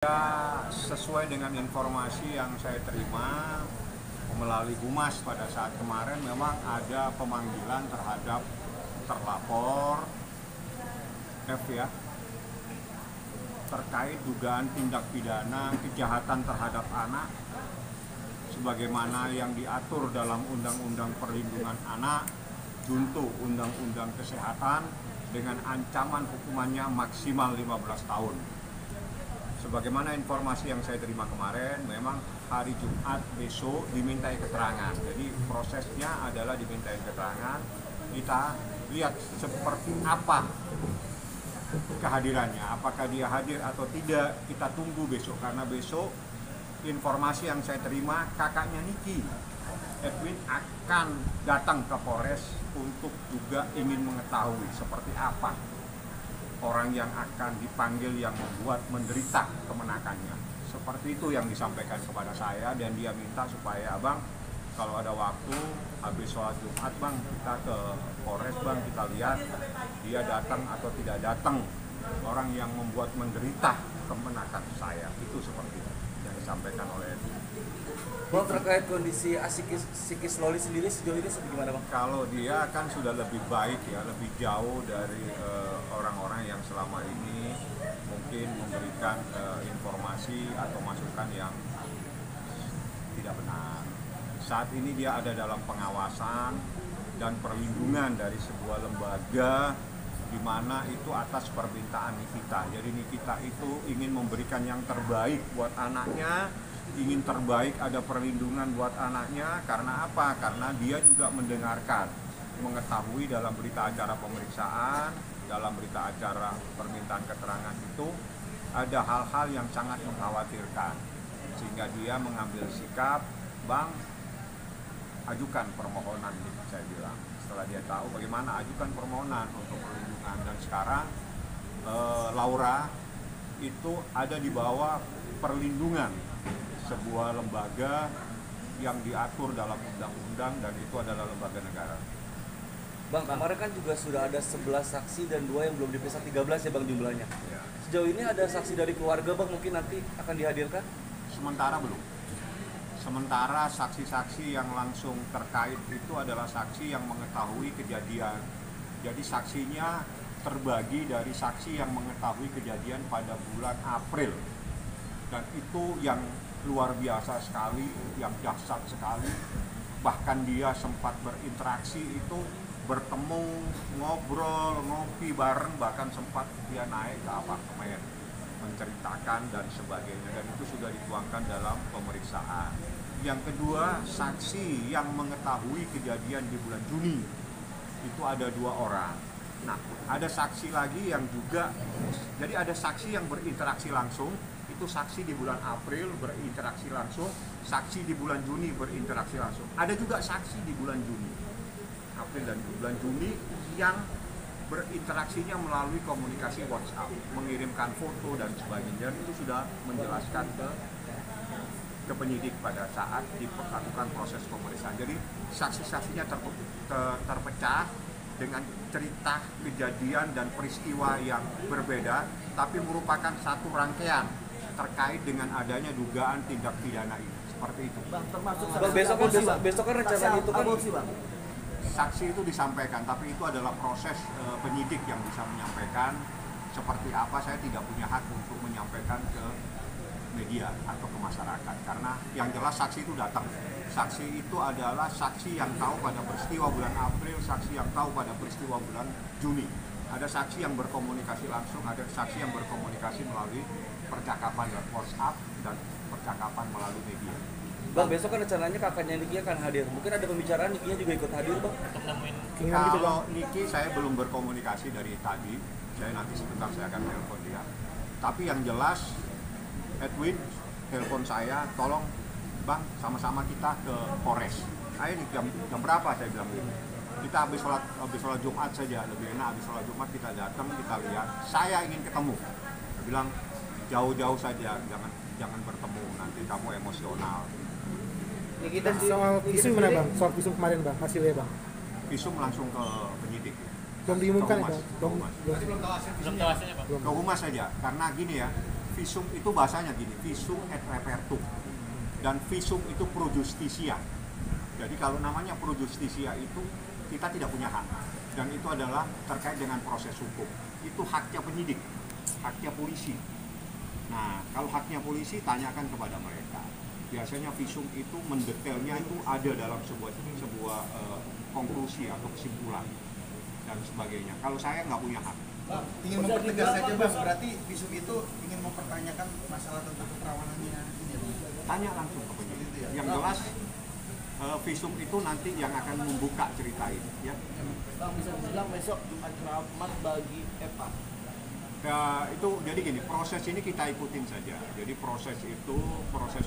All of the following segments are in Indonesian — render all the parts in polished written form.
Ya, sesuai dengan informasi yang saya terima melalui Humas pada saat kemarin memang ada pemanggilan terhadap terlapor F ya, terkait dugaan tindak pidana kejahatan terhadap anak sebagaimana yang diatur dalam Undang-Undang Perlindungan Anak junto Undang-Undang Kesehatan dengan ancaman hukumannya maksimal 15 tahun. Sebagaimana informasi yang saya terima kemarin, memang hari Jumat besok dimintai keterangan. Jadi prosesnya adalah dimintai keterangan. Kita lihat seperti apa kehadirannya. Apakah dia hadir atau tidak, kita tunggu besok. Karena besok informasi yang saya terima, kakaknya Niki, Edwin akan datang ke Polres untuk juga ingin mengetahui seperti apa orang yang akan dipanggil yang membuat menderita kemenakannya. Seperti itu yang disampaikan kepada saya, dan dia minta supaya abang kalau ada waktu habis sholat Jumat bang, kita ke Polres bang, kita lihat dia datang atau tidak datang orang yang membuat menderita kemenakan saya. Itu seperti itu yang disampaikan oleh Bang, terkait kondisi psikis Loli sendiri sejauh ini bagaimana bang? Kalau dia kan sudah lebih baik ya, lebih jauh dari orang-orang yang selama ini mungkin memberikan informasi atau masukan yang tidak benar. Saat ini dia ada dalam pengawasan dan perlindungan dari sebuah lembaga di mana itu atas permintaan Nikita. Jadi Nikita itu ingin memberikan yang terbaik buat anaknya, ingin terbaik, ada perlindungan buat anaknya. Karena apa? Karena dia juga mendengarkan, mengetahui dalam berita acara pemeriksaan, dalam berita acara permintaan keterangan itu ada hal-hal yang sangat mengkhawatirkan, sehingga dia mengambil sikap, bang, ajukan permohonan. Saya bilang setelah dia tahu bagaimana, ajukan permohonan untuk perlindungan. Dan sekarang Laura itu ada di bawah perlindungan sebuah lembaga yang diatur dalam undang-undang, dan itu adalah lembaga negara. Bang, kemarin kan juga sudah ada 11 saksi dan 2 yang belum diperiksa, 13 ya bang jumlahnya. Ya. Sejauh ini ada saksi dari keluarga bang, mungkin nanti akan dihadirkan? Sementara belum. Sementara saksi-saksi yang langsung terkait itu adalah saksi yang mengetahui kejadian. Jadi saksinya terbagi dari saksi yang mengetahui kejadian pada bulan April. Dan itu yang luar biasa sekali, yang dahsyat sekali. Bahkan dia sempat berinteraksi itu, bertemu, ngobrol, ngopi bareng, bahkan sempat dia naik ke apartemen, menceritakan dan sebagainya, dan itu sudah dituangkan dalam pemeriksaan. Yang kedua, saksi yang mengetahui kejadian di bulan Juni itu ada 2 orang. Nah, ada saksi lagi yang juga, jadi ada saksi yang berinteraksi langsung, itu saksi di bulan April berinteraksi langsung, saksi di bulan Juni berinteraksi langsung. Ada juga saksi di bulan Juni, April dan bulan Juni yang berinteraksinya melalui komunikasi WhatsApp, mengirimkan foto dan sebagainya. Itu sudah menjelaskan ke penyidik pada saat dilakukan proses pemeriksaan. Jadi saksi-saksinya terpecah dengan cerita kejadian dan peristiwa yang berbeda, tapi merupakan satu rangkaian terkait dengan adanya dugaan tindak pidana ini. Seperti itu. Bang, termasuk Bang, besok kan rencana itu kan aborsi, bang. Saksi itu disampaikan, tapi itu adalah proses penyidik yang bisa menyampaikan seperti apa. Saya tidak punya hak untuk menyampaikan ke media atau ke masyarakat, karena yang jelas saksi itu datang. Saksi itu adalah saksi yang tahu pada peristiwa bulan April, saksi yang tahu pada peristiwa bulan Juni. Ada saksi yang berkomunikasi langsung, ada saksi yang berkomunikasi melalui percakapan WhatsApp dan percakapan melalui media. Bang, besok kan rencananya kakaknya Niki akan hadir. Mungkin ada pembicaraan Nikinya juga ikut hadir bang? Kalau Niki saya belum berkomunikasi dari tadi, saya nanti sebentar saya akan telepon dia. Tapi yang jelas Edwin telepon saya, tolong bang sama-sama kita ke Polres. Ayo nih jam berapa, saya bilang gitu. Kita habis sholat Jumat saja, lebih enak habis sholat Jumat kita datang, kita lihat. Saya ingin ketemu. Saya bilang jauh-jauh saja, jangan bertemu, nanti kamu emosional. Ini kita soal visum mana bang? Soal visum kemarin bang, hasilnya bang? Visum langsung ke penyidik. Belum diumumkan ya bang? Belum tahu hasilnya bang. Ke Humas saja, karena gini ya, visum itu bahasanya gini, visum et repertum, dan visum itu pro justisia. Jadi kalau namanya pro justisia itu kita tidak punya hak, dan itu adalah terkait dengan proses hukum. Itu haknya penyidik, haknya polisi. Nah, kalau haknya polisi tanyakan kepada mereka. Biasanya visum itu mendetailnya itu ada dalam sebuah konklusi atau kesimpulan dan sebagainya. Kalau saya nggak punya hak. Bang, ingin mempertegas saja Bang, berarti visum itu ingin mempertanyakan masalah tentang keperawanannya ini ya Bang? Tanya langsung ke penyidik. Yang jelas visum itu nanti yang akan membuka cerita ini, ya. Bang, bisa dibilang besok Jumat Rahmat bagi Eva. Ya, itu jadi gini, proses ini kita ikutin saja. Jadi proses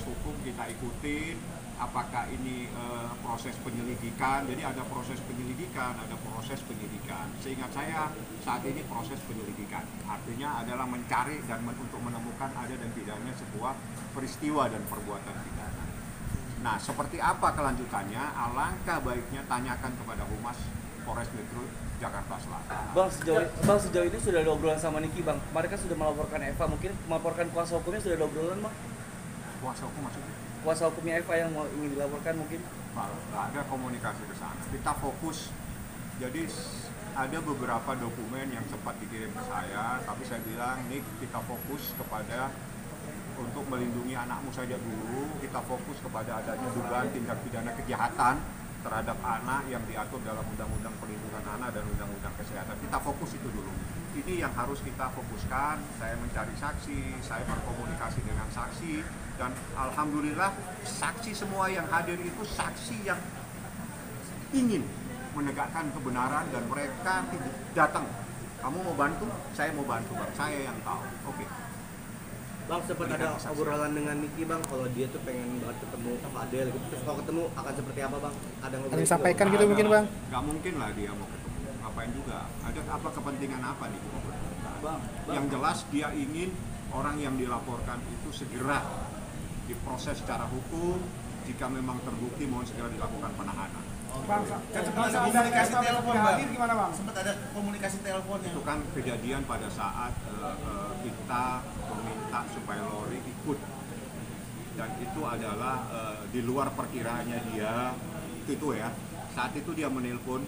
hukum kita ikutin. Apakah ini proses penyelidikan? Jadi ada proses penyelidikan, ada proses penyidikan. Seingat saya saat ini proses penyelidikan. Artinya adalah mencari dan untuk menemukan ada dan tidaknya sebuah peristiwa dan perbuatan pidana. Nah, seperti apa kelanjutannya? Alangkah baiknya tanyakan kepada Humas Polres Metro Jakarta Selatan. Bang, sejauh ini sudah ada obrolan sama Niki, Bang. Mereka sudah melaporkan Eva, mungkin melaporkan kuasa hukumnya sudah ada obrolan, Bang? Kuasa hukum maksudnya? Kuasa hukumnya Eva yang ingin dilaporkan mungkin? Nggak ada komunikasi ke sana. Kita fokus. Jadi ada beberapa dokumen yang sempat dikirim ke saya, tapi saya bilang, Nik, kita fokus kepada untuk melindungi anakmu saja dulu. Kita fokus kepada adanya dugaan tindak pidana kejahatan terhadap anak yang diatur dalam Undang-Undang Perlindungan Anak dan Undang-Undang Kesehatan. Kita fokus itu dulu. Ini yang harus kita fokuskan. Saya mencari saksi, saya berkomunikasi dengan saksi, dan alhamdulillah saksi semua yang hadir itu saksi yang ingin menegakkan kebenaran dan mereka datang. Kamu mau bantu? Saya mau bantu, Bang. Saya yang tahu. Oke. Bang, sempat ada obrolan dengan Niki Bang, kalau dia tuh pengen banget ketemu Fadel gitu. Terus kalau ketemu akan seperti apa Bang? Ada Ada yang sampaikan gitu mungkin Bang? Gak mungkin lah dia mau ketemu. Ngapain juga? Ada apa kepentingan apa nih? Bang. Yang jelas dia ingin orang yang dilaporkan itu segera diproses secara hukum. Jika memang terbukti mohon segera dilakukan penahanan. Bang, kan sempat ada komunikasi telepon Bang. Gimana Bang? Sempat ada komunikasi telepon Itu kan kejadian pada saat kita meminta supaya Lori ikut, dan itu adalah di luar perkiraannya dia. Itu ya, saat itu dia menelpon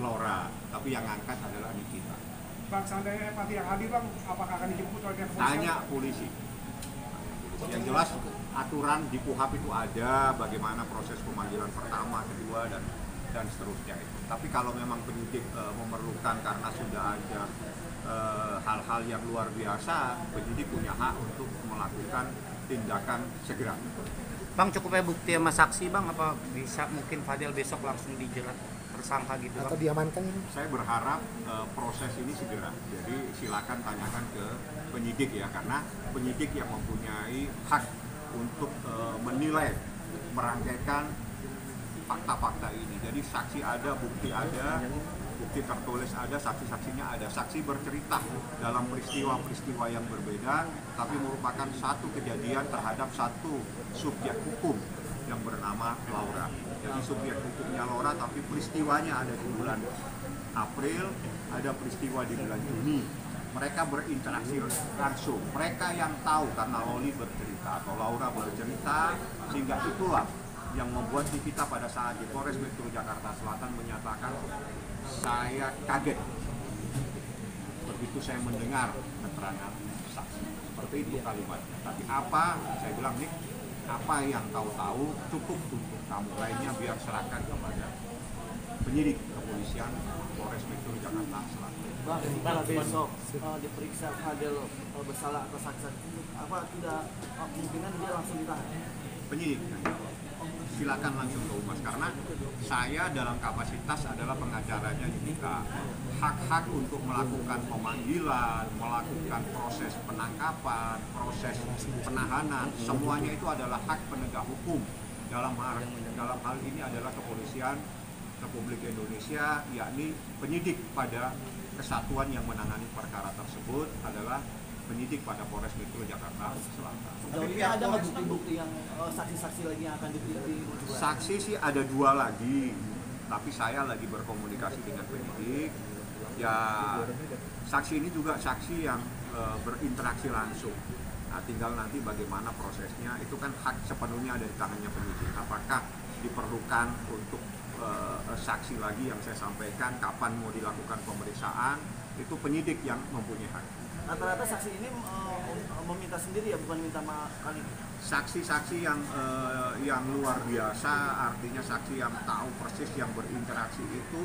Laura, tapi yang ngangkat adalah Nikita. Bang, seandainya Eva yang hadir Bang, apakah akan dijemput oleh pihak kepolisian? Tanya polisi. Yang jelas aturan di KUHAP itu ada bagaimana proses pemanggilan pertama, kedua, dan seterusnya itu. Tapi kalau memang penyidik memerlukan karena sudah ada hal-hal yang luar biasa, penyidik punya hak untuk melakukan tindakan segera. Bang, cukupnya bukti sama saksi Bang, apa bisa mungkin Fadel besok langsung dijerat tersangka gitu Bang? Atau diamankan ini? Saya berharap proses ini segera. Jadi silakan tanyakan ke penyidik ya, karena penyidik yang mempunyai hak untuk menilai, merangkaikan fakta-fakta ini. Jadi saksi ada, bukti tertulis ada, saksi-saksinya ada. Saksi bercerita dalam peristiwa-peristiwa yang berbeda, tapi merupakan satu kejadian terhadap satu subjek hukum yang bernama Laura. Jadi subjek hukumnya Laura, tapi peristiwanya ada di bulan April, ada peristiwa di bulan Juni. Mereka berinteraksi langsung. Mereka yang tahu karena Loli bercerita atau Laura bercerita, sehingga itulah yang membuat kita pada saat di Polres Metro Jakarta Selatan menyatakan saya kaget begitu saya mendengar keterangan saksi. Seperti itu kalimatnya. Tapi apa? Saya bilang, Nik, apa yang tahu-tahu cukup untuk kamu, lainnya biar serahkan kepada penyidik kepolisian Polres Metro Jakarta Selatan. Bang, jika besok diperiksa Fadel bersalah atas saksi, apa tidak kemungkinan dia langsung ditahan? Penyidik yang jawab. Silakan langsung ke Humas, karena saya dalam kapasitas adalah pengacaranya juga. Hak-hak untuk melakukan pemanggilan, melakukan proses penangkapan, proses penahanan, semuanya itu adalah hak penegak hukum. Dalam hal ini adalah Kepolisian Republik Indonesia, yakni penyidik pada kesatuan yang menangani perkara tersebut adalah penyidik pada Polres Metro Jakarta Selatan. Sejauh ini ada nggak bukti-bukti yang saksi-saksi lagi yang akan dipilih? Saksi sih ada 2 lagi, tapi saya lagi berkomunikasi dengan penyidik. Ya, saksi ini juga saksi yang berinteraksi langsung. Nah, tinggal nanti bagaimana prosesnya, itu kan hak sepenuhnya ada di tangannya penyidik. Apakah diperlukan untuk saksi lagi yang saya sampaikan, kapan mau dilakukan pemeriksaan, itu penyidik yang mempunyai hak. Rata-rata saksi ini meminta sendiri ya, bukan minta kali. Saksi-saksi yang luar biasa, artinya saksi yang tahu persis, yang berinteraksi itu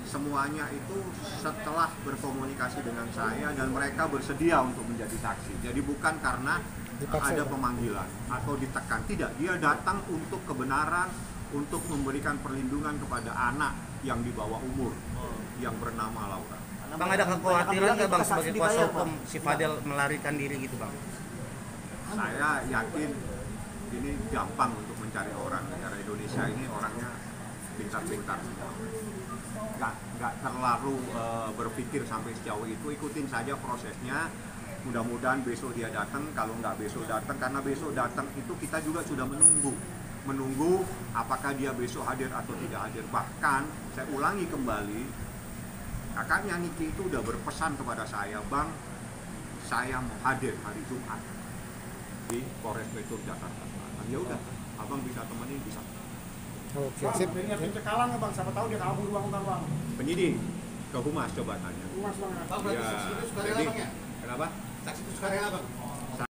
semuanya itu setelah berkomunikasi dengan saya dan mereka bersedia untuk menjadi saksi. Jadi bukan karena ada pemanggilan atau ditekan, tidak. Dia datang untuk kebenaran, untuk memberikan perlindungan kepada anak yang di bawah umur yang bernama Laura. Bang, ada kekhawatiran nggak bang sebagai kuasa hukum si Fadel melarikan diri gitu bang? Saya yakin ini gampang untuk mencari orang. Negara Indonesia ini orangnya pintar-pintar semua. Nggak terlalu berpikir sampai sejauh itu. Ikutin saja prosesnya. Mudah-mudahan besok dia datang. Kalau nggak besok datang, karena besok datang itu kita juga sudah menunggu apakah dia besok hadir atau tidak hadir. Bahkan saya ulangi kembali, kakaknya Niki itu udah berpesan kepada saya, Bang, saya mau hadir hari Jumat di Polres Metro Jakarta Selatan. Ya udah, abang bisa temenin, bisa. Oke, Bang, sip. ini pencekalan nggak bang? Siapa tahu dia kabur bang. Penyidik ke Humas coba tanya. Mas bang. Ya, jadi kenapa? Saksi itu sukarela bang.